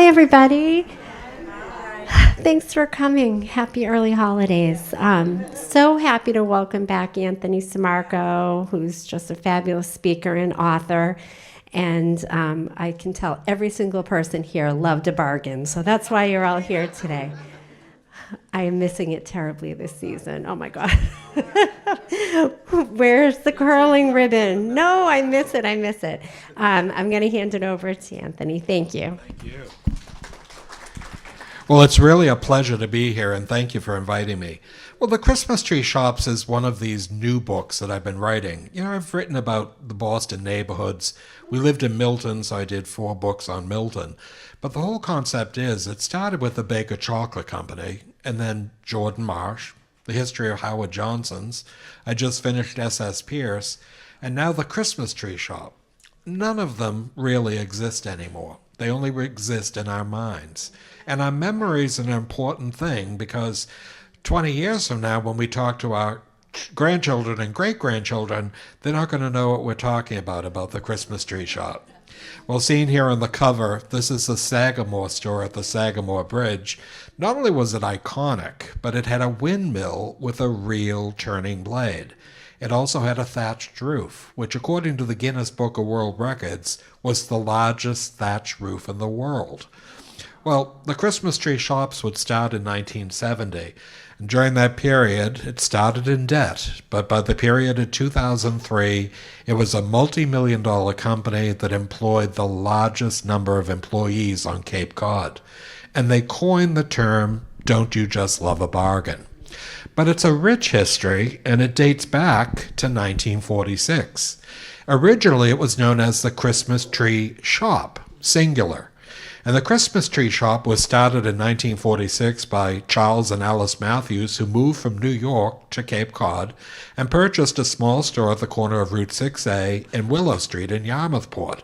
Hi, everybody. Thanks for coming. Happy early holidays. So happy to welcome back Anthony Samarco, who's just a fabulous speaker and author. And I can tell every single person here loved a bargain. So that's why you're all here today. I am missing it terribly this season. Oh my God. Where's the curling ribbon? No, I miss it. I'm going to hand it over to Anthony. Thank you. Thank you. Well, it's really a pleasure to be here, and thank you for inviting me. Well, The Christmas Tree Shops is one of these new books that I've been writing. I've written about the Boston neighborhoods. We lived in Milton, so I did 4 books on Milton. But the whole concept is, it started with the Baker Chocolate Company, and then Jordan Marsh, the history of Howard Johnson's. I just finished S.S. Pierce, and now the Christmas Tree Shop. None of them really exist anymore. They only exist in our minds. And our memory is an important thing, because 20 years from now, when we talk to our grandchildren and great-grandchildren, they're not going to know what we're talking about the Christmas Tree Shop. Well, seen here on the cover, this is the Sagamore store at the Sagamore Bridge. Not only was it iconic, but it had a windmill with a real turning blade. It also had a thatched roof, which according to the Guinness Book of World Records was the largest thatched roof in the world. Well, the Christmas Tree Shops would start in 1970, and during that period, it started in debt, but by the period of 2003, it was a multi-million-dollar company that employed the largest number of employees on Cape Cod, and they coined the term, "Don't you just love a bargain?" But it's a rich history, and it dates back to 1946. Originally, it was known as the Christmas Tree Shop, singular. And the Christmas Tree Shop was started in 1946 by Charles and Alice Matthews, who moved from New York to Cape Cod and purchased a small store at the corner of Route 6A and Willow Street in Yarmouthport.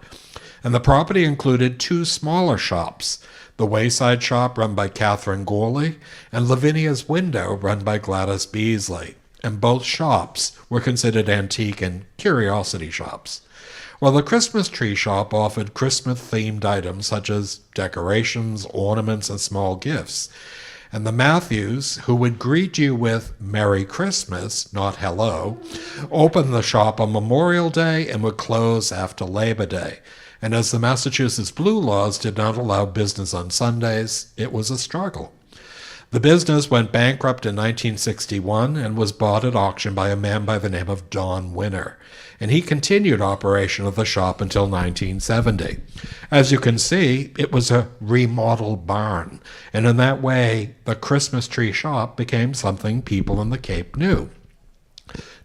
And the property included 2 smaller shops, the Wayside Shop run by Catherine Gorley and Lavinia's Window run by Gladys Beasley. And both shops were considered antique and curiosity shops. Well, the Christmas Tree Shop offered Christmas-themed items such as decorations, ornaments, and small gifts. And the Matthews, who would greet you with Merry Christmas, not hello, opened the shop on Memorial Day and would close after Labor Day. And as the Massachusetts Blue laws did not allow business on Sundays, it was a struggle. The business went bankrupt in 1961 and was bought at auction by a man by the name of Don Winner, and he continued operation of the shop until 1970. As you can see, it was a remodeled barn, and in that way, the Christmas Tree Shop became something people in the Cape knew.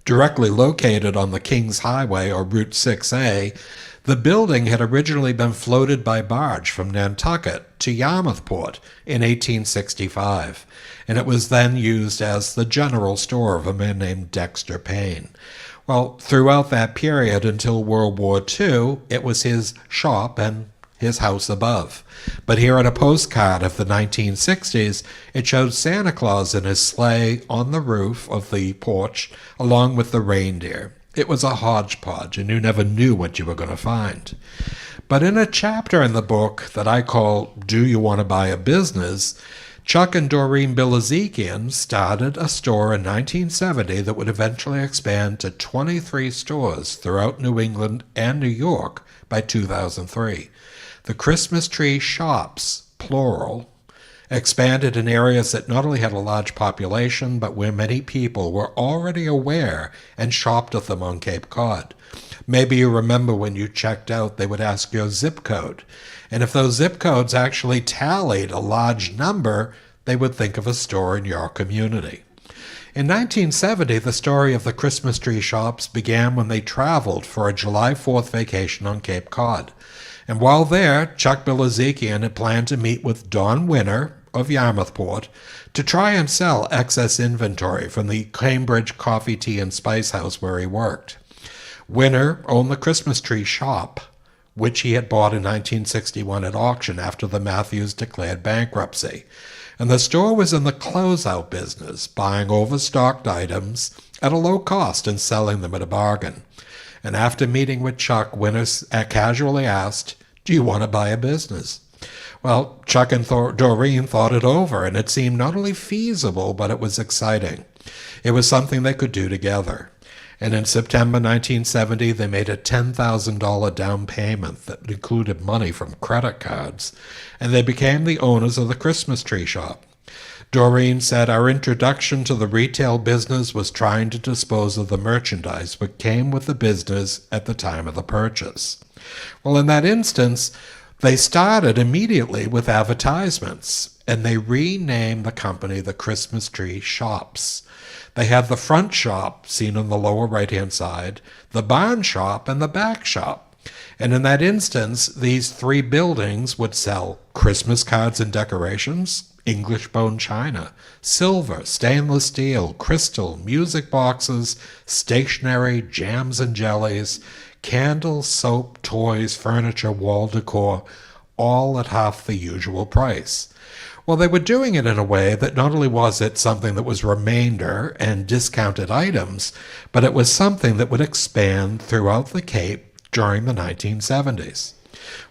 Directly located on the Kings Highway, or Route 6A, the building had originally been floated by barge from Nantucket to Yarmouthport in 1865, and it was then used as the general store of a man named Dexter Payne. Well, throughout that period until World War II, it was his shop and his house above. But here on a postcard of the 1960s, it showed Santa Claus in his sleigh on the roof of the porch, along with the reindeer. It was a hodgepodge, and you never knew what you were going to find. But in a chapter in the book that I call Do You Want to Buy a Business?, Chuck and Doreen Bilezikian started a store in 1970 that would eventually expand to 23 stores throughout New England and New York by 2003. The Christmas Tree Shops, plural, expanded in areas that not only had a large population, but where many people were already aware and shopped at them on Cape Cod. Maybe you remember when you checked out, they would ask your zip code. And if those zip codes actually tallied a large number, they would think of a store in your community. In 1970, the story of the Christmas Tree Shops began when they traveled for a July 4th vacation on Cape Cod. And while there, Chuck Bilezikian had planned to meet with Don Winner of Yarmouthport to try and sell excess inventory from the Cambridge Coffee, Tea, and Spice House where he worked. Winner owned the Christmas Tree Shop, which he had bought in 1961 at auction after the Matthews declared bankruptcy. And the store was in the closeout business, buying overstocked items at a low cost and selling them at a bargain. And after meeting with Chuck, Winner casually asked, "Do you want to buy a business?" Well, Chuck and Doreen thought it over, and it seemed not only feasible, but it was exciting. It was something they could do together. And in September 1970, they made a $10,000 down payment that included money from credit cards, and they became the owners of the Christmas tree shop. Doreen said, "Our introduction to the retail business was trying to dispose of the merchandise which came with the business at the time of the purchase." Well, in that instance, they started immediately with advertisements, and they renamed the company the Christmas Tree Shops. They had the front shop, seen on the lower right-hand side, the barn shop, and the back shop. And in that instance, these three buildings would sell Christmas cards and decorations, English bone china, silver, stainless steel, crystal, music boxes, stationery, jams and jellies, candles, soap, toys, furniture, wall decor, all at half the usual price. Well, they were doing it in a way that not only was it something that was remainder and discounted items, but it was something that would expand throughout the Cape during the 1970s.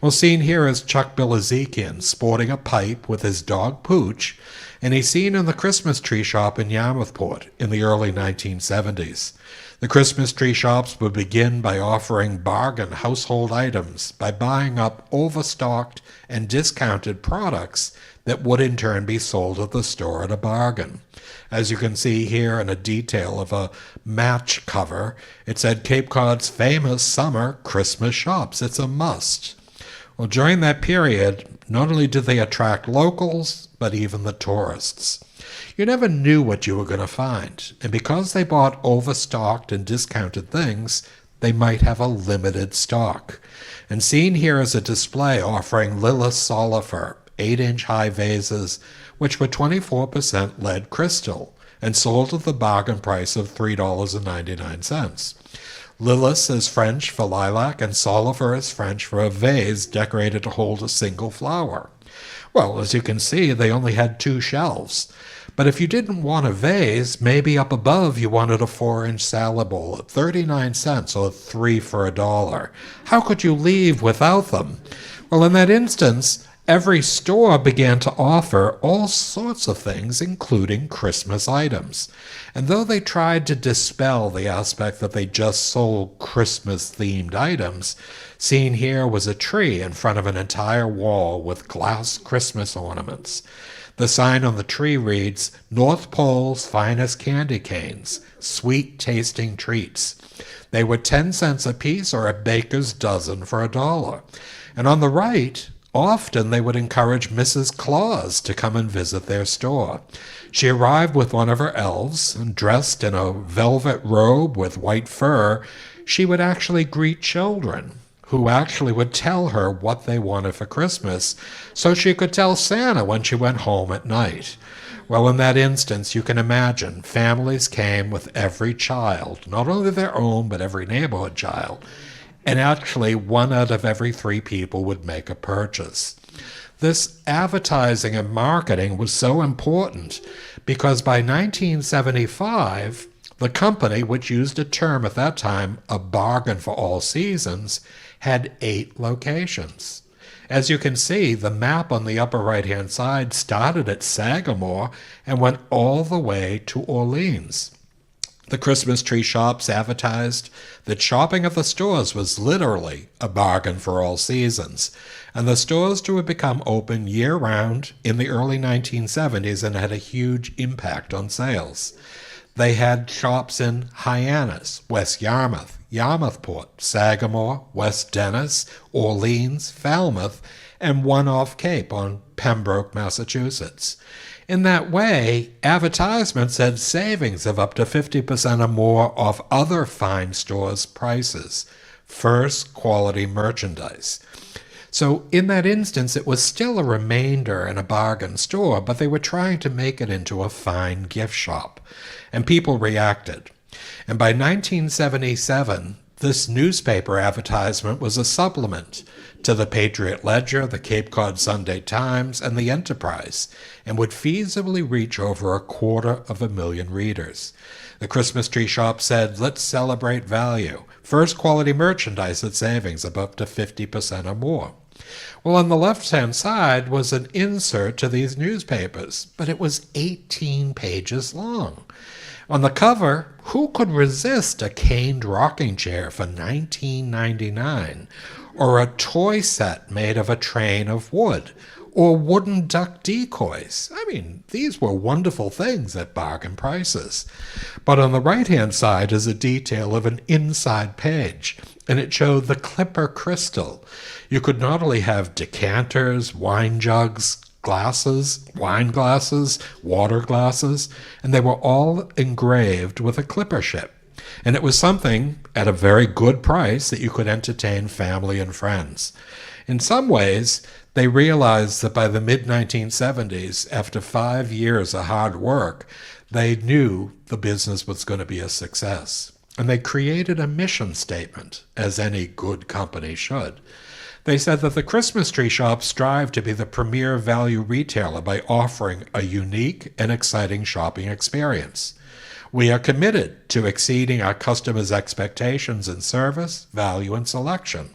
Well, seen here is Chuck Bilezikian sporting a pipe with his dog Pooch, and he's seen in the Christmas tree shop in Yarmouthport in the early 1970s. The Christmas tree shops would begin by offering bargain household items by buying up overstocked and discounted products that would in turn be sold at the store at a bargain. As you can see here in a detail of a match cover, it said Cape Cod's famous summer Christmas shops. It's a must. Well, during that period, not only did they attract locals, but even the tourists. You never knew what you were going to find, and because they bought overstocked and discounted things, they might have a limited stock. And seen here is a display offering Lilith Solifer 8-inch high vases, which were 24% lead crystal, and sold at the bargain price of $3.99. Lilith is French for lilac, and Solifer is French for a vase decorated to hold a single flower. Well, as you can see, they only had 2 shelves. But if you didn't want a vase, maybe up above you wanted a 4-inch salad bowl at 39 cents or 3 for $1. How could you leave without them? Well, in that instance, every store began to offer all sorts of things, including Christmas items. And though they tried to dispel the aspect that they just sold Christmas-themed items, seen here was a tree in front of an entire wall with glass Christmas ornaments. The sign on the tree reads, "North Pole's finest candy canes, sweet-tasting treats." They were 10 cents a piece or a baker's dozen for $1. And on the right, often they would encourage Mrs. Claus to come and visit their store. She arrived with one of her elves, and dressed in a velvet robe with white fur, she would actually greet children, who actually would tell her what they wanted for Christmas, so she could tell Santa when she went home at night. Well, in that instance, you can imagine, families came with every child, not only their own, but every neighborhood child. And actually, 1 out of every 3 people would make a purchase. This advertising and marketing was so important because by 1975, the company, which used a term at that time, a bargain for all seasons, had 8 locations. As you can see, the map on the upper right-hand side started at Sagamore and went all the way to Orleans. The Christmas tree shops advertised that shopping at the stores was literally a bargain for all seasons, and the stores would become open year-round in the early 1970s and had a huge impact on sales. They had shops in Hyannis, West Yarmouth, Yarmouthport, Sagamore, West Dennis, Orleans, Falmouth, and one off Cape on Pembroke, Massachusetts. In that way, advertisements had savings of up to 50% or more off other fine stores' prices, first quality merchandise. So in that instance, it was still a remainder and a bargain store, but they were trying to make it into a fine gift shop, and people reacted. And by 1977, this newspaper advertisement was a supplement to the Patriot Ledger, the Cape Cod Sunday Times, and the Enterprise, and would feasibly reach over 250,000 readers. The Christmas tree shop said, "Let's celebrate value. First quality merchandise at savings of up to 50% or more." Well, on the left-hand side was an insert to these newspapers, but it was 18 pages long. On the cover, who could resist a caned rocking chair for $19.99, or a toy set made of a train of wood, or wooden duck decoys? I mean, these were wonderful things at bargain prices. But on the right-hand side is a detail of an inside page, and it showed the Clipper crystal. You could not only have decanters, wine jugs, glasses, wine glasses, water glasses, and they were all engraved with a Clipper ship. And it was something at a very good price that you could entertain family and friends. In some ways, they realized that by the mid-1970s, after 5 years of hard work, they knew the business was going to be a success. And they created a mission statement, as any good company should. They said that the Christmas Tree Shop strive to be the premier value retailer by offering a unique and exciting shopping experience. We are committed to exceeding our customers' expectations in service, value, and selection.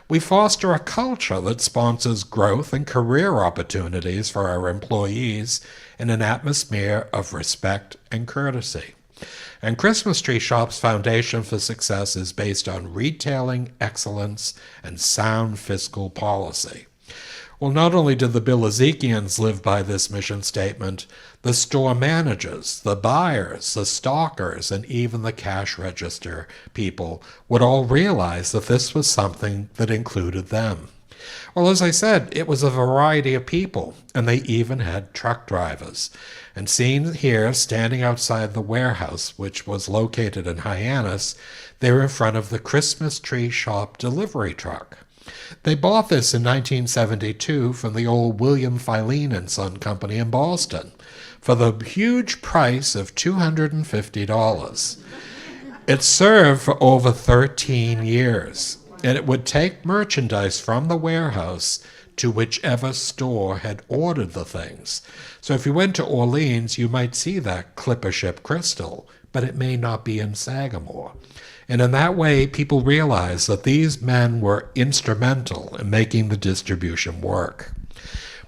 We foster a culture that sponsors growth and career opportunities for our employees in an atmosphere of respect and courtesy. And Christmas Tree Shop's foundation for success is based on retailing excellence and sound fiscal policy. Well, not only did the Bilezikians live by this mission statement, the store managers, the buyers, the stockers, and even the cash register people would all realize that this was something that included them. Well, as I said, it was a variety of people, and they even had truck drivers. And seen here, standing outside the warehouse, which was located in Hyannis, they were in front of the Christmas Tree Shop delivery truck. They bought this in 1972 from the old William Filene & Son Company in Boston for the huge price of $250. It served for over 13 years, and it would take merchandise from the warehouse to whichever store had ordered the things. So if you went to Orleans, you might see that Clipper ship crystal, but it may not be in Sagamore. And in that way, people realized that these men were instrumental in making the distribution work.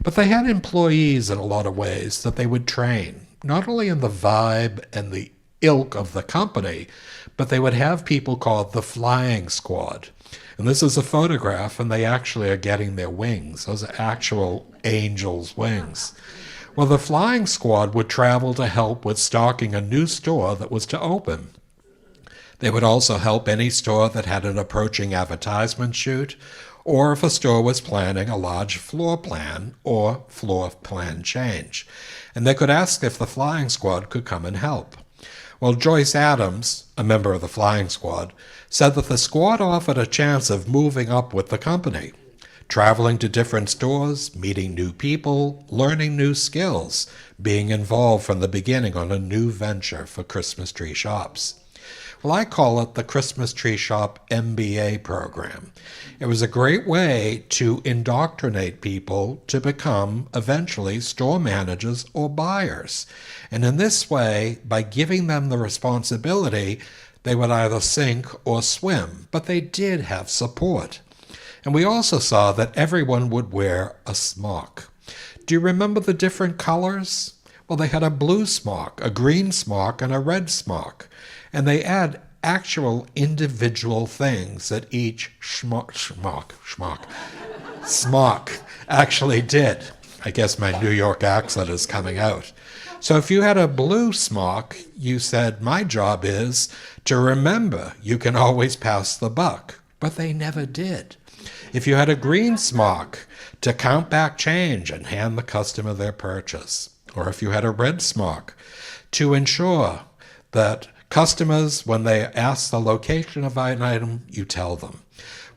But they had employees in a lot of ways that they would train, not only in the vibe and the ilk of the company, but they would have people called the flying squad. And this is a photograph, and they actually are getting their wings. Those are actual angels' wings. Well, the flying squad would travel to help with stocking a new store that was to open. They would also help any store that had an approaching advertisement shoot, or if a store was planning a large floor plan or floor plan change. And they could ask if the flying squad could come and help. Well, Joyce Adams, a member of the flying squad, said that the squad offered a chance of moving up with the company, traveling to different stores, meeting new people, learning new skills, being involved from the beginning on a new venture for Christmas Tree Shops. Well, I call it the Christmas Tree Shop MBA program. It was a great way to indoctrinate people to become eventually store managers or buyers. And in this way, by giving them the responsibility, they would either sink or swim, but they did have support. And we also saw that everyone would wear a smock. Do you remember the different colors? Well, they had a blue smock, a green smock, and a red smock. And they add actual individual things that each smock actually did. I guess my New York accent is coming out. So if you had a blue smock, you said, my job is to remember you can always pass the buck. But they never did. If you had a green smock, to count back change and hand the customer their purchase. Or if you had a red smock, to ensure that customers, when they ask the location of an item, you tell them.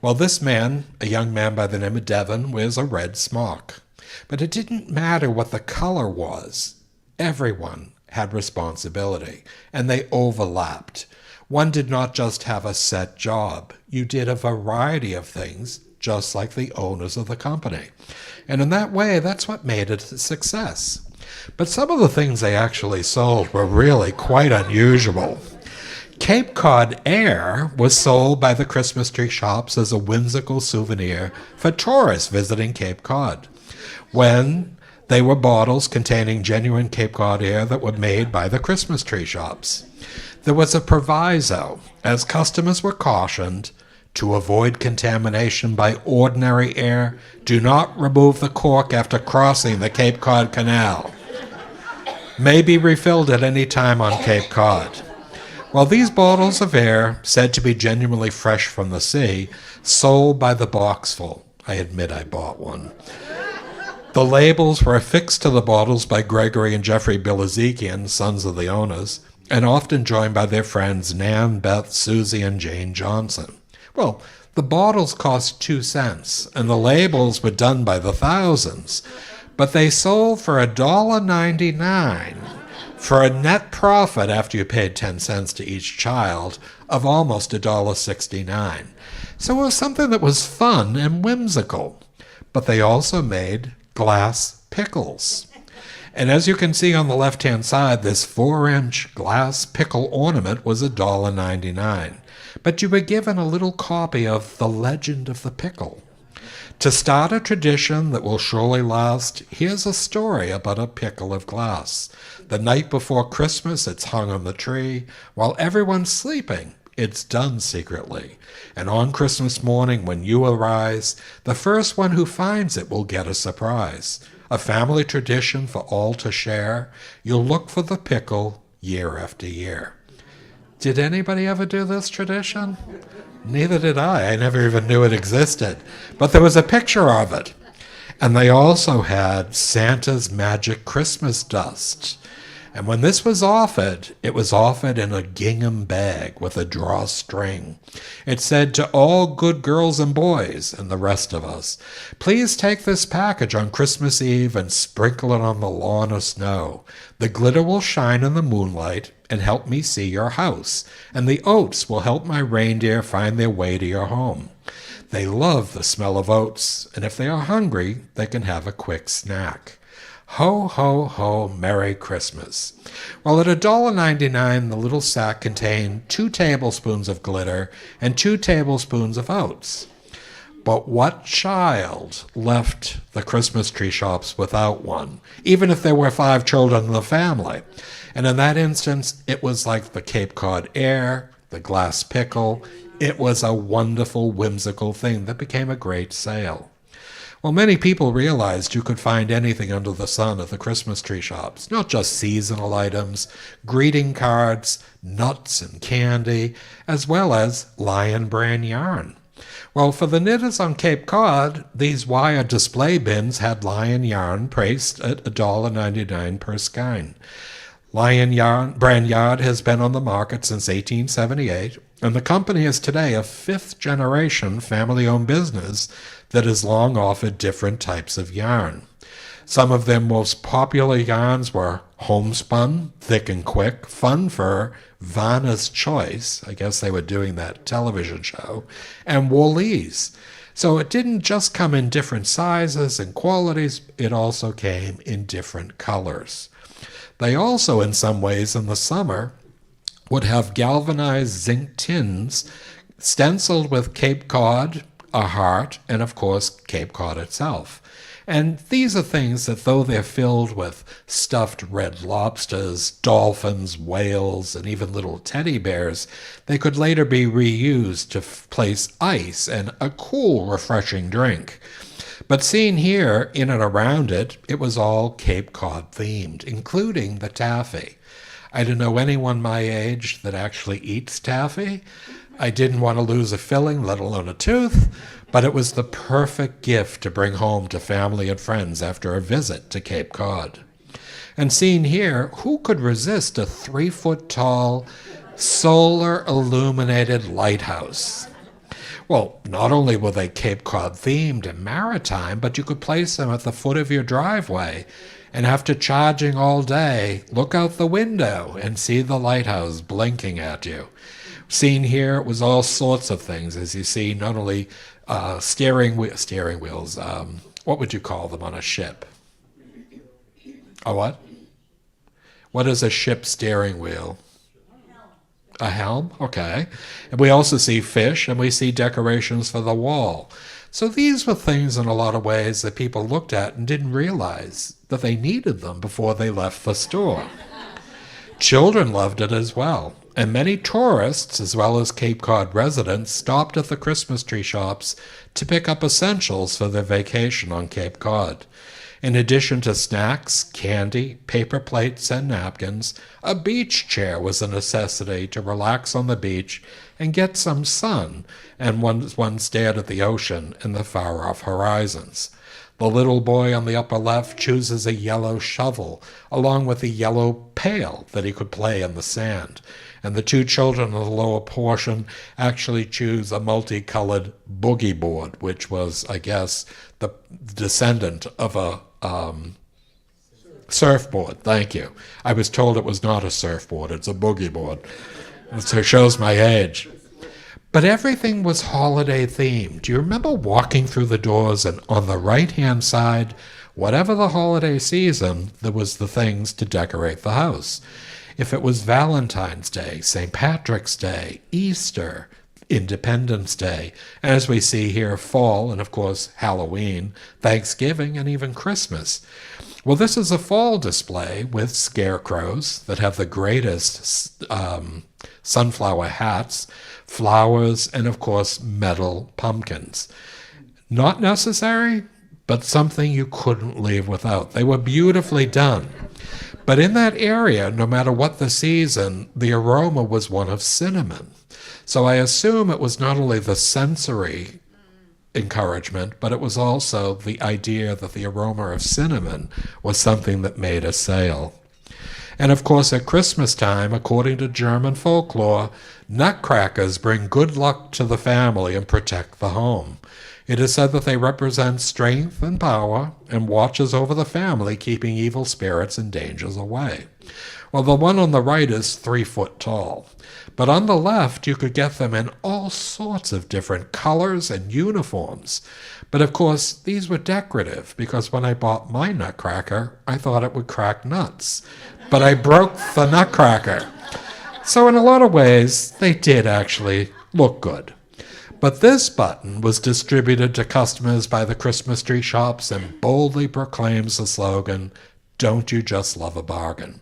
Well, this man, a young man by the name of Devin, wears a red smock. But it didn't matter what the color was. Everyone had responsibility, and they overlapped. One did not just have a set job. You did a variety of things, just like the owners of the company. And in that way, that's what made it a success. But some of the things they actually sold were really quite unusual. Cape Cod air was sold by the Christmas tree shops as a whimsical souvenir for tourists visiting Cape Cod, when they were bottles containing genuine Cape Cod air that were made by the Christmas tree shops. There was a proviso, as customers were cautioned, to avoid contamination by ordinary air, do not remove the cork after crossing the Cape Cod Canal. May be refilled at any time on Cape Cod. Well, these bottles of air, said to be genuinely fresh from the sea, sold by the boxful. I admit I bought one. The labels were affixed to the bottles by Gregory and Jeffrey Bilezikian, sons of the owners, and often joined by their friends Nan, Beth, Susie, and Jane Johnson. Well, the bottles cost 2 cents, and the labels were done by the thousands, but they sold for $1.99 for a net profit, after you paid 10 cents to each child, of almost $1.69. So it was something that was fun and whimsical. But they also made glass pickles. And as you can see on the left-hand side, this 4-inch glass pickle ornament was $1.99. But you were given a little copy of The Legend of the Pickle. To start a tradition that will surely last, here's a story about a pickle of glass. The night before Christmas, it's hung on the tree. While everyone's sleeping, it's done secretly. And on Christmas morning, when you arise, the first one who finds it will get a surprise. A family tradition for all to share. You'll look for the pickle year after year. Did anybody ever do this tradition? Neither did I. I never even knew it existed. But there was a picture of it. And they also had Santa's Magic Christmas Dust. And when this was offered, it was offered in a gingham bag with a drawstring. It said to all good girls and boys, and the rest of us, please take this package on Christmas Eve and sprinkle it on the lawn or snow. The glitter will shine in the moonlight and help me see your house, and the oats will help my reindeer find their way to your home. They love the smell of oats, and if they are hungry, they can have a quick snack. Ho, ho, ho, Merry Christmas. Well, at $1.99, the little sack contained 2 tablespoons of glitter and 2 tablespoons of oats. But what child left the Christmas tree shops without one, even if there were 5 children in the family? And in that instance, it was like the Cape Cod air, the glass pickle. It was a wonderful, whimsical thing that became a great sale. Well, many people realized you could find anything under the sun at the Christmas tree shops, not just seasonal items, greeting cards, nuts and candy, as well as Lion Brand yarn. Well, for the knitters on Cape Cod, these wire display bins had Lion yarn priced at $1.99 per skein. Lion yarn brand yarn has been on the market since 1878, and the company is today a 5th-generation family-owned business that has long offered different types of yarn. Some of their most popular yarns were homespun, thick and quick, fun fur, Vanna's Choice, I guess they were doing that television show, and Woolese. So it didn't just come in different sizes and qualities, it also came in different colors. They also, in some ways, in the summer, would have galvanized zinc tins stenciled with Cape Cod, a heart, and of course Cape Cod itself. And these are things that, though they're filled with stuffed red lobsters, dolphins, whales, and even little teddy bears, they could later be reused to place ice and a cool, refreshing drink. But seen here, in and around it, it was all Cape Cod themed, including the taffy. I don't know anyone my age that actually eats taffy. I didn't want to lose a filling, let alone a tooth, but it was the perfect gift to bring home to family and friends after a visit to Cape Cod. And seen here, who could resist a 3-foot-tall, solar-illuminated lighthouse? Well, not only were they Cape Cod themed and maritime, but you could place them at the foot of your driveway, and after charging all day, look out the window and see the lighthouse blinking at you. Seen here, it was all sorts of things, as you see, not only steering wheels, what would you call them on a ship? A what? What is a ship steering wheel? A helm? Okay. And we also see fish, and we see decorations for the wall. So these were things in a lot of ways that people looked at and didn't realize that they needed them before they left the store. Children loved it as well, and many tourists, as well as Cape Cod residents, stopped at the Christmas tree shops to pick up essentials for their vacation on Cape Cod. In addition to snacks, candy, paper plates, and napkins, a beach chair was a necessity to relax on the beach and get some sun, and one stared at the ocean and the far-off horizons. The little boy on the upper left chooses a yellow shovel, along with a yellow pail that he could play in the sand. And the two children in the lower portion actually choose a multicolored boogie board, which was, I guess, the descendant of a surfboard. Thank you. I was told it was not a surfboard, it's a boogie board. So it shows my age. But everything was holiday themed. Do you remember walking through the doors and on the right-hand side, whatever the holiday season, there was the things to decorate the house. If it was Valentine's Day, St. Patrick's Day, Easter, Independence Day, and as we see here, fall, and of course Halloween, Thanksgiving, and even Christmas. Well, this is a fall display with scarecrows that have the greatest sunflower hats, flowers, and of course metal pumpkins. Not necessary, but something you couldn't leave without. They were beautifully done. But in that area, no matter what the season, the aroma was one of cinnamon. So I assume it was not only the sensory encouragement, but it was also the idea that the aroma of cinnamon was something that made a sale. And of course, at Christmas time, according to German folklore, nutcrackers bring good luck to the family and protect the home. It is said that they represent strength and power and watches over the family, keeping evil spirits and dangers away. Well, the one on the right is 3 foot tall. But on the left, you could get them in all sorts of different colors and uniforms. But of course, these were decorative, because when I bought my nutcracker, I thought it would crack nuts. But I broke the nutcracker. So in a lot of ways, they did actually look good. But this button was distributed to customers by the Christmas tree shops and boldly proclaims the slogan, "Don't you just love a bargain?"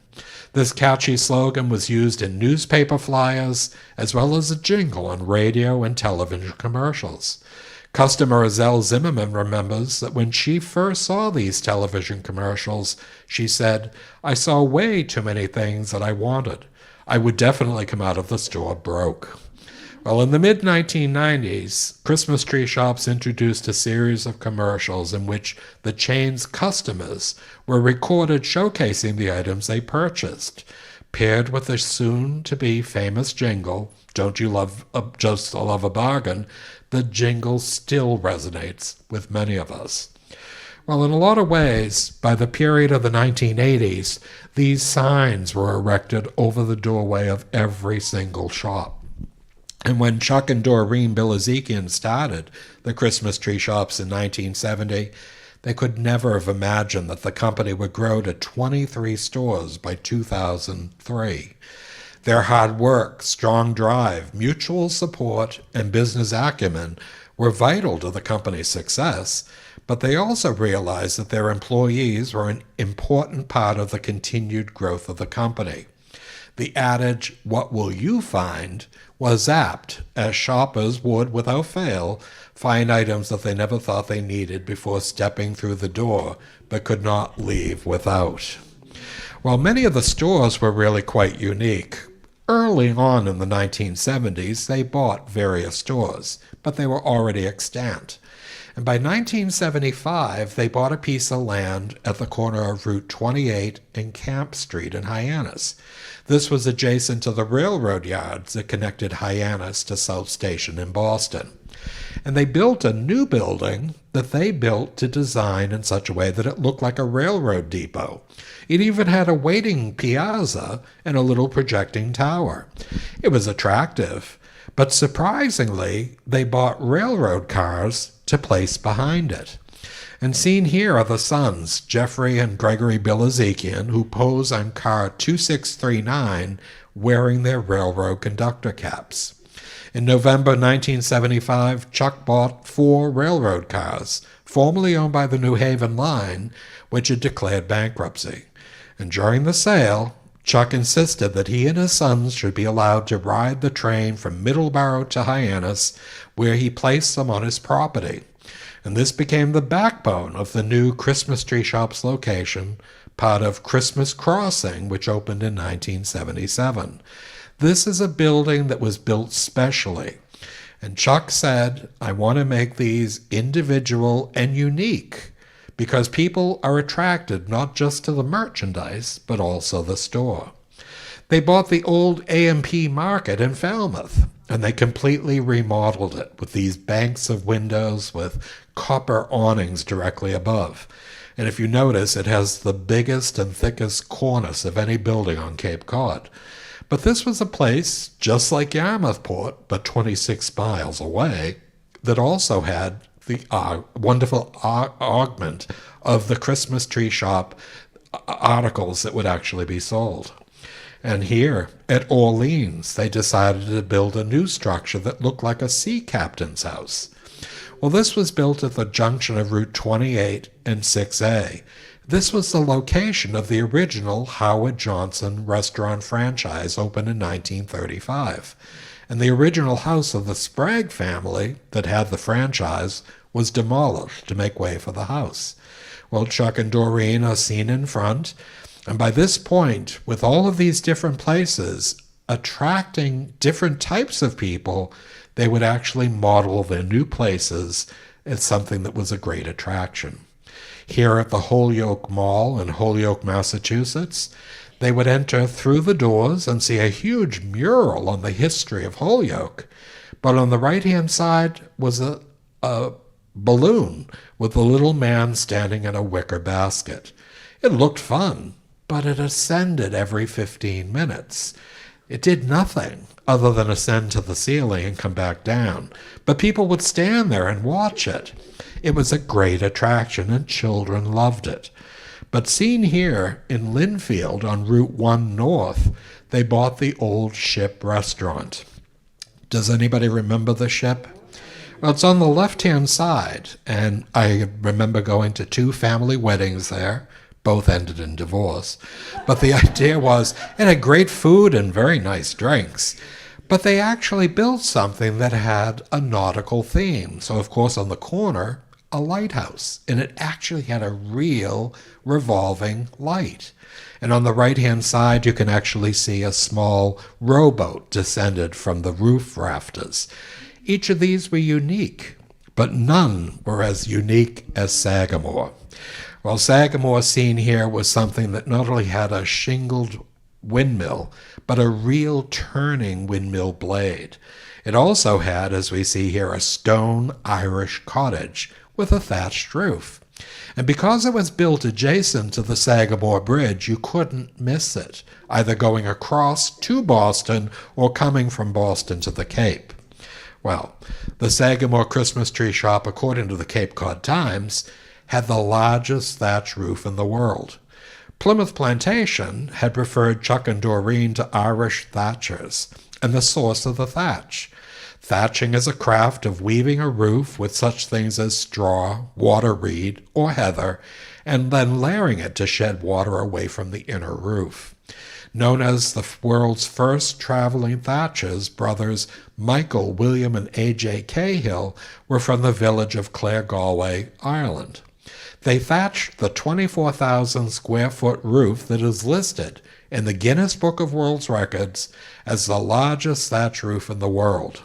This catchy slogan was used in newspaper flyers, as well as a jingle on radio and television commercials. Customer Azelle Zimmerman remembers that when she first saw these television commercials, she said, "I saw way too many things that I wanted. I would definitely come out of the store broke." Well, in the mid-1990s, Christmas tree shops introduced a series of commercials in which the chain's customers were recorded showcasing the items they purchased. Paired with the soon-to-be famous jingle, "Don't you just love a bargain?" the jingle still resonates with many of us. Well, in a lot of ways, by the period of the 1980s, these signs were erected over the doorway of every single shop. And when Chuck and Doreen Bilezikian started the Christmas tree shops in 1970, they could never have imagined that the company would grow to 23 stores by 2003. Their hard work, strong drive, mutual support, and business acumen were vital to the company's success, but they also realized that their employees were an important part of the continued growth of the company. The adage, "What will you find?" was apt, as shoppers would, without fail, find items that they never thought they needed before stepping through the door, but could not leave without. While many of the stores were really quite unique, early on in the 1970s, they bought various stores, but they were already extant. And by 1975, they bought a piece of land at the corner of Route 28 and Camp Street in Hyannis. This was adjacent to the railroad yards that connected Hyannis to South Station in Boston. And they built a new building that they built to design in such a way that it looked like a railroad depot. It even had a waiting piazza and a little projecting tower. It was attractive, but surprisingly, they bought railroad cars to place behind it. And seen here are the sons, Jeffrey and Gregory Bilezikian, who pose on car 2639 wearing their railroad conductor caps. In November 1975, Chuck bought 4 railroad cars, formerly owned by the New Haven Line, which had declared bankruptcy. And during the sale, Chuck insisted that he and his sons should be allowed to ride the train from Middleborough to Hyannis, where he placed them on his property. And this became the backbone of the new Christmas Tree Shops location, part of Christmas Crossing, which opened in 1977. This is a building that was built specially. And Chuck said, I want to make these individual and unique, because people are attracted not just to the merchandise, but also the store. They bought the old A&P Market in Falmouth, and they completely remodeled it with these banks of windows with copper awnings directly above. And if you notice, it has the biggest and thickest cornice of any building on Cape Cod. But this was a place, just like Yarmouthport, but 26 miles away, that also had the wonderful augment of the Christmas Tree Shop articles that would actually be sold. And here at Orleans, they decided to build a new structure that looked like a sea captain's house. Well, this was built at the junction of Route 28 and 6A. This was the location of the original Howard Johnson restaurant franchise opened in 1935. And the original house of the Sprague family that had the franchise was demolished to make way for the house. Well, Chuck and Doreen are seen in front, and by this point, with all of these different places attracting different types of people, they would actually model their new places as something that was a great attraction. Here at the Holyoke Mall in Holyoke, Massachusetts, they would enter through the doors and see a huge mural on the history of Holyoke. But on the right-hand side was a balloon with a little man standing in a wicker basket. It looked fun, but it ascended every 15 minutes. It did nothing other than ascend to the ceiling and come back down. But people would stand there and watch it. It was a great attraction, and children loved it. But seen here in Linfield on Route 1 North, they bought the Old Ship restaurant. Does anybody remember the Ship? Well, it's on the left-hand side, and I remember going to 2 family weddings there. Both ended in divorce. But the idea was it had great food and very nice drinks. But they actually built something that had a nautical theme. So, of course, on the corner, a lighthouse. And it actually had a real revolving light. And on the right-hand side, you can actually see a small rowboat descended from the roof rafters. Each of these were unique, but none were as unique as Sagamore. Well, Sagamore seen here was something that not only had a shingled windmill, but a real turning windmill blade. It also had, as we see here, a stone Irish cottage with a thatched roof. And because it was built adjacent to the Sagamore Bridge, you couldn't miss it, either going across to Boston or coming from Boston to the Cape. Well, the Sagamore Christmas Tree Shop, according to the Cape Cod Times, had the largest thatch roof in the world. Plymouth Plantation had referred Chuck and Doreen to Irish thatchers and the source of the thatch. Thatching is a craft of weaving a roof with such things as straw, water reed, or heather, and then layering it to shed water away from the inner roof. Known as the world's first traveling thatchers, brothers Michael, William, and A.J. Cahill were from the village of Claregalway, Ireland. They thatched the 24,000 square foot roof that is listed in the Guinness Book of World Records as the largest thatch roof in the world.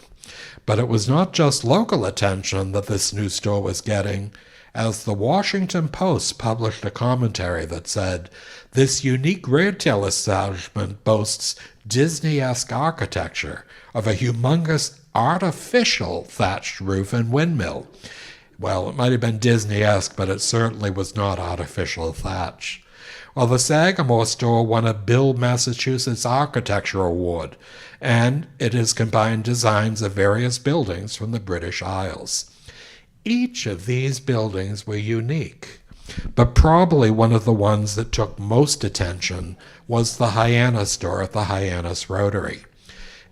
But it was not just local attention that this new store was getting, as the Washington Post published a commentary that said, this unique retail establishment boasts Disney-esque architecture of a humongous artificial thatched roof and windmill. Well, it might have been Disney-esque, but it certainly was not artificial thatch. Well, the Sagamore store won a Bill Massachusetts Architecture Award, and it has combined designs of various buildings from the British Isles. Each of these buildings were unique, but probably one of the ones that took most attention was the Hyannis store at the Hyannis Rotary.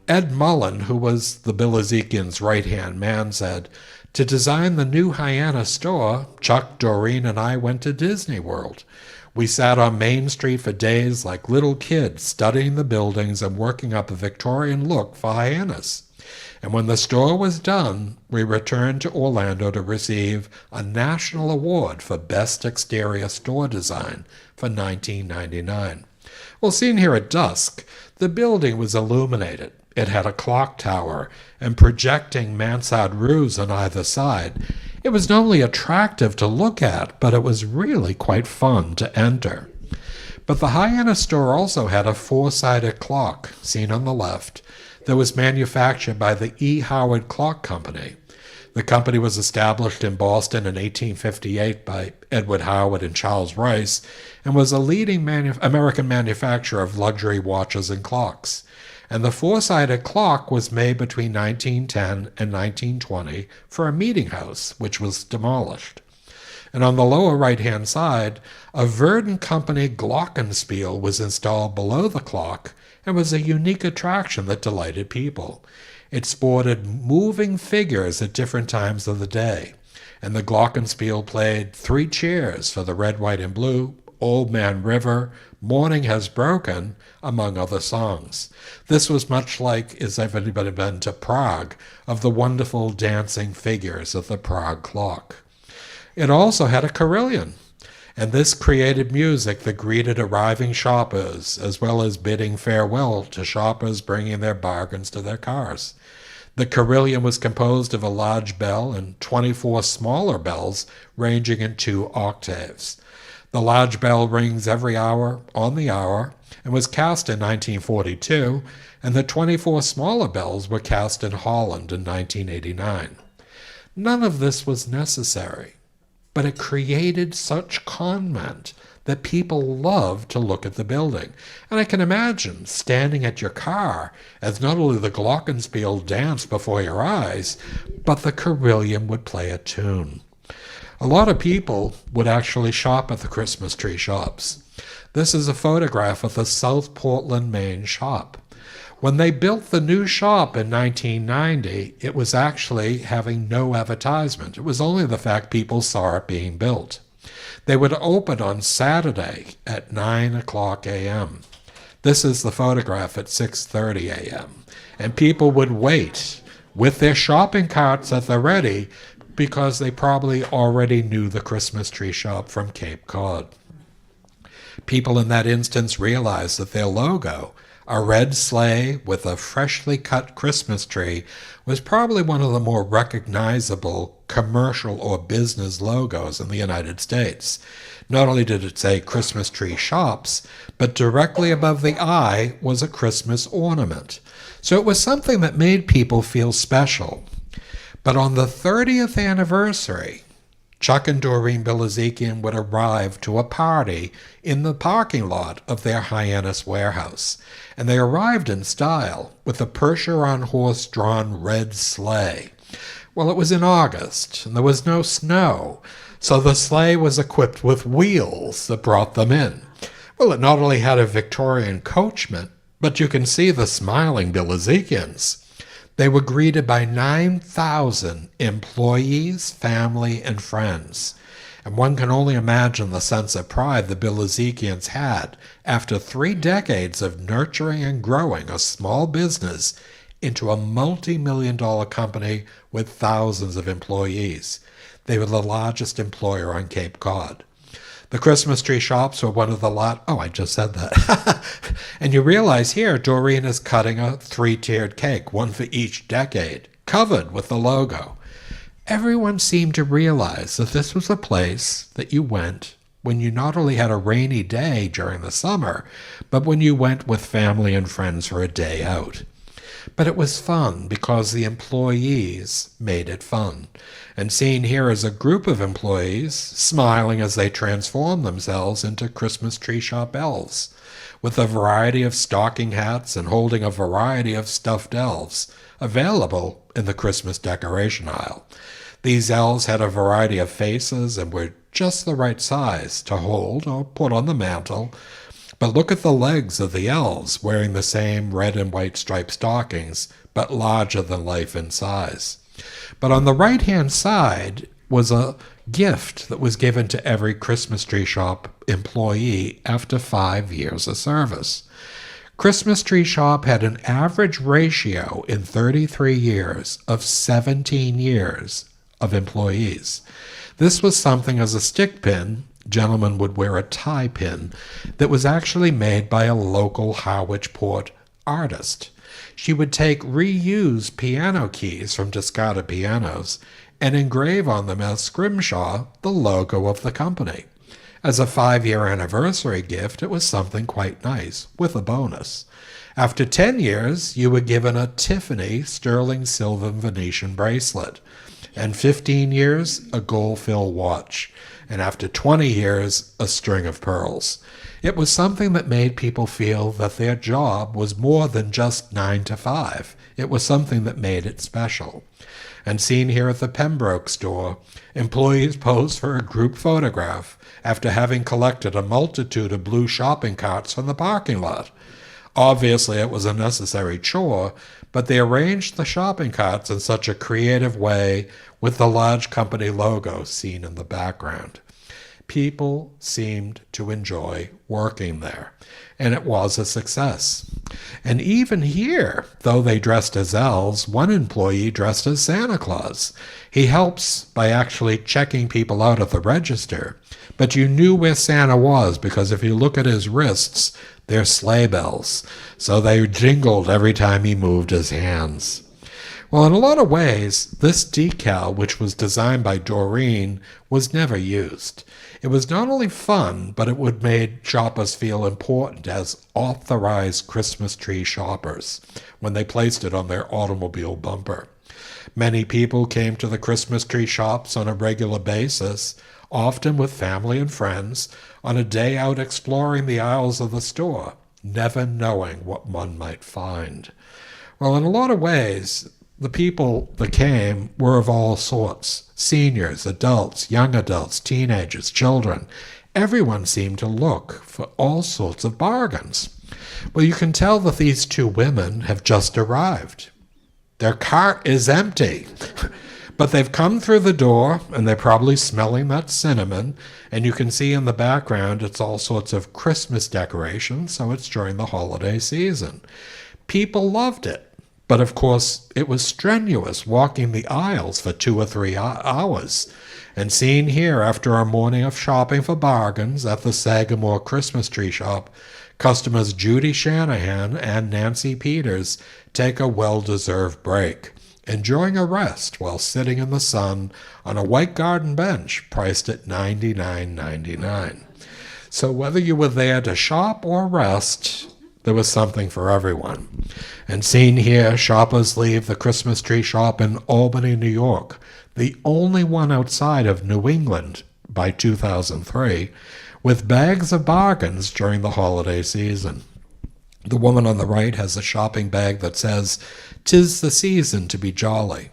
Ed Mullen, who was the Bill Ezekian's right-hand man, said, "To design the new Hyannis store, Chuck, Doreen, and I went to Disney World. We sat on Main Street for days like little kids, studying the buildings and working up a Victorian look for Hyannis. And when the store was done, we returned to Orlando to receive a national award for Best Exterior Store Design for 1999. Well, seen here at dusk, the building was illuminated. It had a clock tower and projecting mansard roofs on either side. It was not only attractive to look at, but it was really quite fun to enter. But the Hyannis store also had a four-sided clock, seen on the left, that was manufactured by the E. Howard Clock Company. The company was established in Boston in 1858 by Edward Howard and Charles Rice and was a leading American manufacturer of luxury watches and clocks. And the four-sided clock was made between 1910 and 1920 for a meeting house, which was demolished. And on the lower right-hand side, a Verdun Company glockenspiel was installed below the clock and was a unique attraction that delighted people. It sported moving figures at different times of the day, and the glockenspiel played Three Cheers for the Red, White, and Blue, Old Man River, Morning Has Broken, among other songs. This was much like, has anybody been to Prague, of the wonderful dancing figures of the Prague clock. It also had a carillon, and this created music that greeted arriving shoppers, as well as bidding farewell to shoppers bringing their bargains to their cars. The carillon was composed of a large bell and 24 smaller bells ranging in 2 octaves. The large bell rings every hour on the hour and was cast in 1942, and the 24 smaller bells were cast in Holland in 1989. None of this was necessary, but it created such comment that people loved to look at the building. And I can imagine standing at your car as not only the glockenspiel danced before your eyes, but the carillon would play a tune. A lot of people would actually shop at the Christmas tree shops. This is a photograph of the South Portland, Maine shop. When they built the new shop in 1990, it was actually having no advertisement. It was only the fact people saw it being built. They would open on Saturday at 9 o'clock a.m. This is the photograph at 6:30 a.m. And people would wait with their shopping carts at the ready because they probably already knew the Christmas tree shop from Cape Cod. People in that instance realized that their logo, a red sleigh with a freshly cut Christmas tree, was probably one of the more recognizable commercial or business logos in the United States. Not only did it say Christmas tree shops, but directly above the eye was a Christmas ornament. So it was something that made people feel special. But on the 30th anniversary, Chuck and Doreen Bilezikian would arrive to a party in the parking lot of their Hyannis warehouse. And they arrived in style with a Percheron horse-drawn red sleigh. Well, it was in August, and there was no snow, so the sleigh was equipped with wheels that brought them in. Well, it not only had a Victorian coachman, but you can see the smiling Bilezikians. They were greeted by 9,000 employees, family, and friends. And one can only imagine the sense of pride the Bilezikians had after 3 decades of nurturing and growing a small business into a multi-million-dollar company with thousands of employees. They were the largest employer on Cape Cod. The Christmas tree shops were one of the I just said that. And you realize here, Doreen is cutting a 3-tiered cake, one for each decade, covered with the logo. Everyone seemed to realize that this was a place that you went when you not only had a rainy day during the summer, but when you went with family and friends for a day out. But it was fun because the employees made it fun. And seen here is a group of employees smiling as they transform themselves into Christmas tree shop elves, with a variety of stocking hats and holding a variety of stuffed elves available in the Christmas decoration aisle. These L's had a variety of faces and were just the right size to hold or put on the mantel. But look at the legs of the L's, wearing the same red and white striped stockings, but larger than life in size. But on the right-hand side was a gift that was given to every Christmas Tree Shop employee after 5 years of service. Christmas Tree Shop had an average ratio in 33 years of 17 years of employees. This was something as a stick pin. Gentlemen would wear a tie pin that was actually made by a local Harwichport artist. She would take reused piano keys from discarded pianos and engrave on them as Scrimshaw the logo of the company. As a 5-year anniversary gift, it was something quite nice, with a bonus. After 10 years, you were given a Tiffany sterling silver Venetian bracelet, and 15 years, a gold-filled watch, and after 20 years, a string of pearls. It was something that made people feel that their job was more than just 9 to 5. It was something that made it special. And seen here at the Pembroke store, employees posed for a group photograph after having collected a multitude of blue shopping carts from the parking lot. Obviously, it was a necessary chore, but they arranged the shopping carts in such a creative way with the large company logo seen in the background. People seemed to enjoy working there, and it was a success. And even here, though they dressed as elves, one employee dressed as Santa Claus. He helps by actually checking people out at the register, but you knew where Santa was because if you look at his wrists, they're sleigh bells, so they jingled every time he moved his hands. Well, in a lot of ways, this decal, which was designed by Doreen, was never used. It was not only fun, but it would make shoppers feel important as authorized Christmas tree shoppers when they placed it on their automobile bumper. Many people came to the Christmas tree shops on a regular basis, often with family and friends, on a day out exploring the aisles of the store, never knowing what one might find. Well, in a lot of ways, the people that came were of all sorts: seniors, adults, young adults, teenagers, children. Everyone seemed to look for all sorts of bargains. Well, you can tell that these two women have just arrived. Their cart is empty. But they've come through the door, and they're probably smelling that cinnamon, and you can see in the background it's all sorts of Christmas decorations, so it's during the holiday season. People loved it. But of course, it was strenuous walking the aisles for 2 or 3 hours. And seen here after a morning of shopping for bargains at the Sagamore Christmas Tree Shop, customers Judy Shanahan and Nancy Peters take a well-deserved break, enjoying a rest while sitting in the sun on a white garden bench priced at $99.99. So whether you were there to shop or rest, there was something for everyone. And seen here, shoppers leave the Christmas Tree Shop in Albany, New York, the only one outside of New England by 2003, with bags of bargains during the holiday season. The woman on the right has a shopping bag that says, "'Tis the season to be jolly."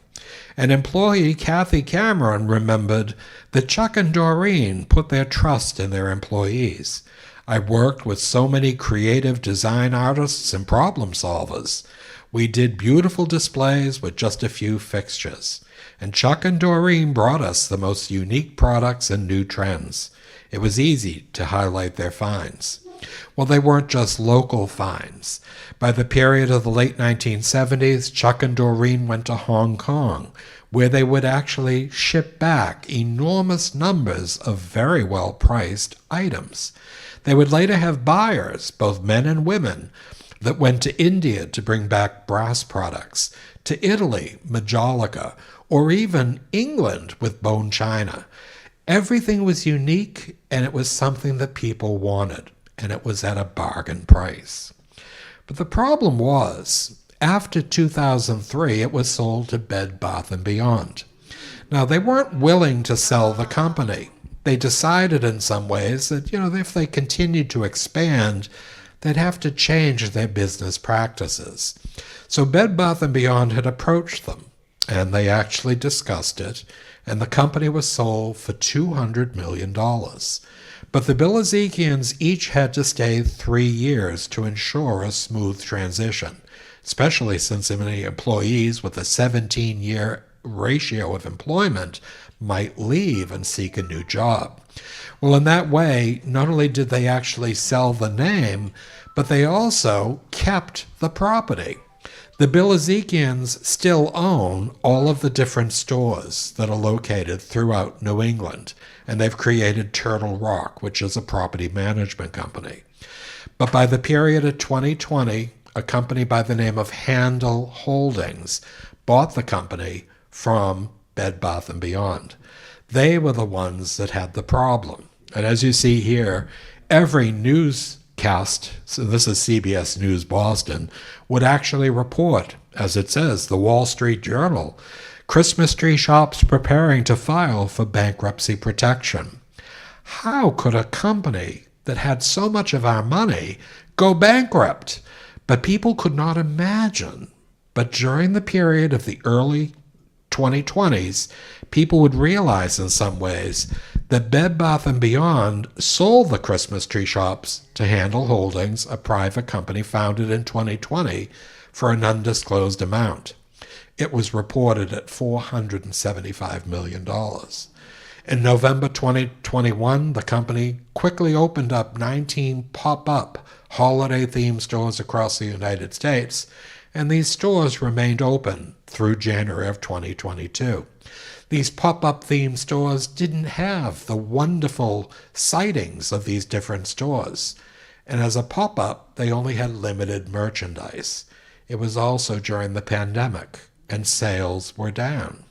And employee Kathy Cameron remembered that Chuck and Doreen put their trust in their employees. I worked with so many creative design artists and problem solvers. We did beautiful displays with just a few fixtures. And Chuck and Doreen brought us the most unique products and new trends. It was easy to highlight their finds. Well, they weren't just local finds. By the period of the late 1970s, Chuck and Doreen went to Hong Kong, where they would actually ship back enormous numbers of very well-priced items. They would later have buyers, both men and women, that went to India to bring back brass products, to Italy, Majolica, or even England with bone china. Everything was unique, and it was something that people wanted, and it was at a bargain price. But the problem was, after 2003, it was sold to Bed Bath & Beyond. Now, they weren't willing to sell the company. They decided in some ways that, if they continued to expand, they'd have to change their business practices. So Bed Bath & Beyond had approached them, and they actually discussed it, and the company was sold for $200 million. But the Bilezikians each had to stay 3 years to ensure a smooth transition, especially since many employees with a 17-year ratio of employment might leave and seek a new job. Well, in that way, not only did they actually sell the name, but they also kept the property. The Bilezikians still own all of the different stores that are located throughout New England, and they've created Turtle Rock, which is a property management company. But by the period of 2020, a company by the name of Handle Holdings bought the company from Bed Bath & Beyond. They were the ones that had the problem. And as you see here, every newscast, so this is CBS News Boston, would actually report, as it says, the Wall Street Journal, Christmas tree shops preparing to file for bankruptcy protection. How could a company that had so much of our money go bankrupt? But people could not imagine. But during the period of the early 2020s, people would realize in some ways that Bed Bath & Beyond sold the Christmas tree shops to Handle Holdings, a private company founded in 2020, for an undisclosed amount. It was reported at $475 million. In November 2021, the company quickly opened up 19 pop-up holiday-themed stores across the United States, and these stores remained open through January of 2022. These pop-up themed stores didn't have the wonderful sightings of these different stores, and as a pop-up, they only had limited merchandise. It was also during the pandemic, and sales were down.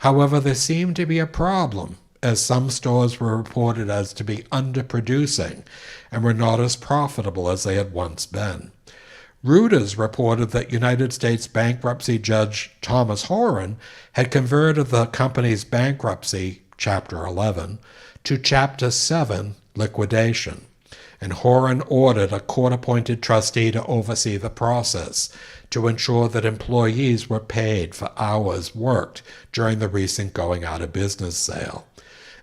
However, there seemed to be a problem, as some stores were reported as to be underproducing and were not as profitable as they had once been. Reuters reported that United States bankruptcy judge Thomas Horan had converted the company's bankruptcy, Chapter 11, to Chapter 7 liquidation, and Horan ordered a court-appointed trustee to oversee the process to ensure that employees were paid for hours worked during the recent going-out-of-business sale.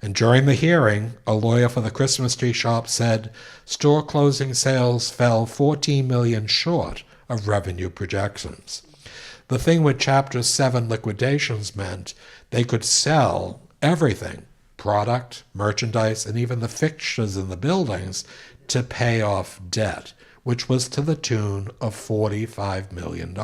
And during the hearing, a lawyer for the Christmas tree shop said store closing sales fell $14 million short of revenue projections. The thing with Chapter 7 liquidations meant they could sell everything, product, merchandise, and even the fixtures in the buildings, to pay off debt, which was to the tune of $45 million.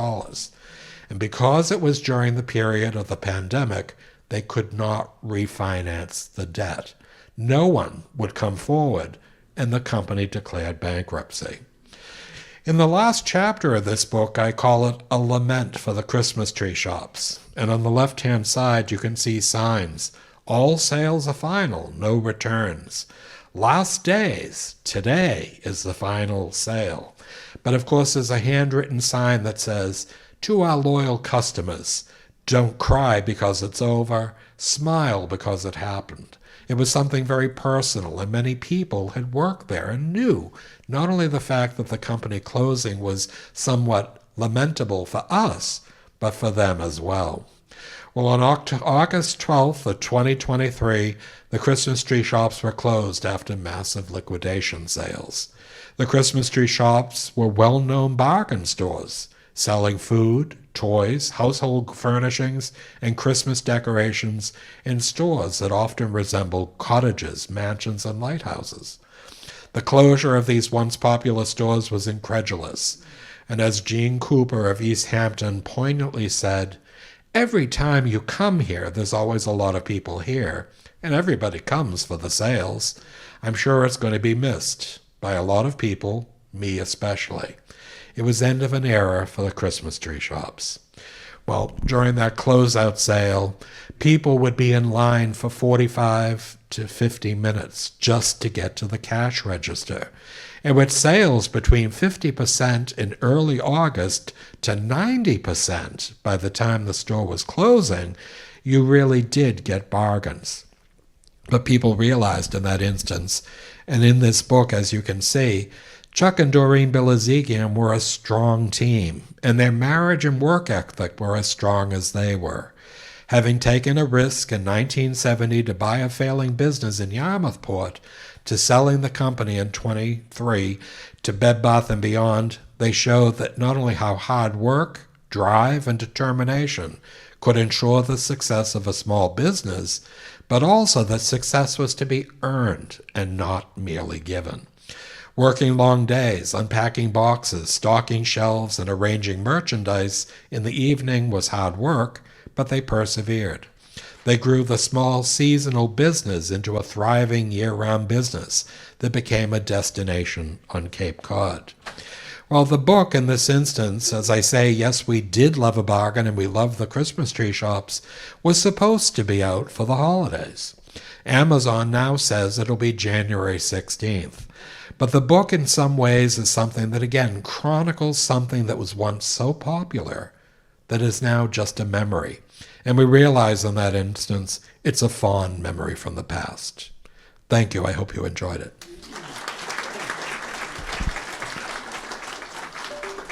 And because it was during the period of the pandemic, they could not refinance the debt. No one would come forward, and the company declared bankruptcy. In the last chapter of this book, I call it a lament for the Christmas tree shops. And on the left-hand side, you can see signs. All sales are final, no returns. Last days, today is the final sale. But of course, there's a handwritten sign that says, to our loyal customers, don't cry because it's over, smile because it happened. It was something very personal, and many people had worked there and knew not only the fact that the company closing was somewhat lamentable for us, but for them as well. Well, on August 12th of 2023, the Christmas tree shops were closed after massive liquidation sales. The Christmas tree shops were well-known bargain stores, selling food, toys, household furnishings, and Christmas decorations in stores that often resembled cottages, mansions, and lighthouses. The closure of these once popular stores was incredulous, and as Gene Cooper of East Hampton poignantly said, every time you come here, there's always a lot of people here, and everybody comes for the sales. I'm sure it's going to be missed by a lot of people, me especially. It was the end of an era for the Christmas tree shops. Well, during that closeout sale, people would be in line for 45 to 50 minutes just to get to the cash register. And with sales between 50% in early August to 90% by the time the store was closing, you really did get bargains. But people realized in that instance, and in this book, as you can see, Chuck and Doreen Bilezikian were a strong team, and their marriage and work ethic were as strong as they were. having taken a risk in 1970 to buy a failing business in Yarmouthport, to selling the company in 23 to Bed Bath & Beyond, they showed that not only how hard work, drive, and determination could ensure the success of a small business, but also that success was to be earned and not merely given. Working long days, unpacking boxes, stocking shelves, and arranging merchandise in the evening was hard work, but they persevered. They grew the small seasonal business into a thriving year-round business that became a destination on Cape Cod. Well, the book in this instance, as I say, yes, we did love a bargain and we love the Christmas tree shops, was supposed to be out for the holidays. Amazon now says it'll be January 16th. But the book in some ways is something that, again, chronicles something that was once so popular that is now just a memory. And we realize in that instance, it's a fond memory from the past. Thank you. I hope you enjoyed it.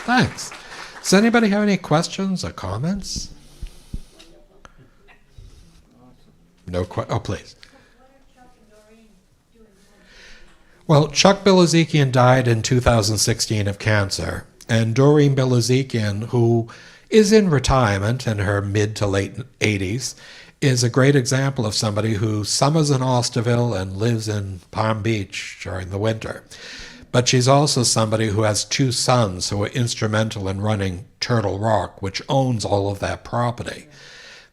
Thanks. Does anybody have any questions or comments? No oh, please. Well, Chuck Bilezikian died in 2016 of cancer, and Doreen Bilezikian, who is in retirement in her mid to late 80s, is a great example of somebody who summers in Austerville and lives in Palm Beach during the winter. But she's also somebody who has two sons who are instrumental in running Turtle Rock, which owns all of that property.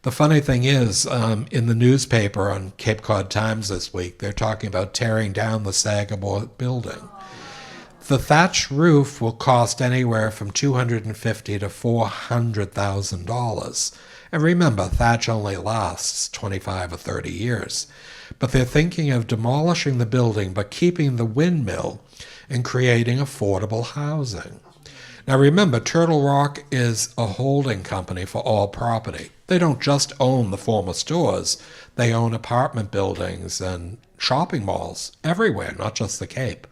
The funny thing is, in the newspaper on Cape Cod Times this week, they're talking about tearing down the Sagamore building. The thatch roof will cost anywhere from $250,000 to $400,000. And remember, thatch only lasts 25 or 30 years. But they're thinking of demolishing the building but keeping the windmill and creating affordable housing. Now remember, Turtle Rock is a holding company for all property. They don't just own the former stores, they own apartment buildings and shopping malls everywhere, not just the Cape.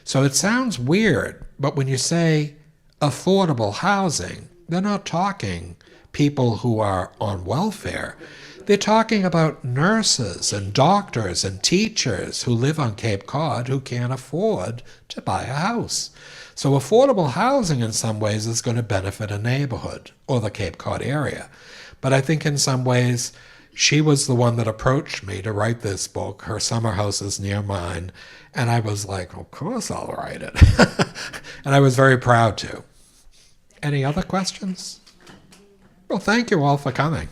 So it sounds weird, but when you say affordable housing, they're not talking people who are on welfare. They're talking about nurses and doctors and teachers who live on Cape Cod who can't afford to buy a house. So affordable housing in some ways is going to benefit a neighborhood or the Cape Cod area. But I think in some ways she was the one that approached me to write this book. Her summer house is near mine. And I was like, of course I'll write it. And I was very proud to. Any other questions? Well, thank you all for coming.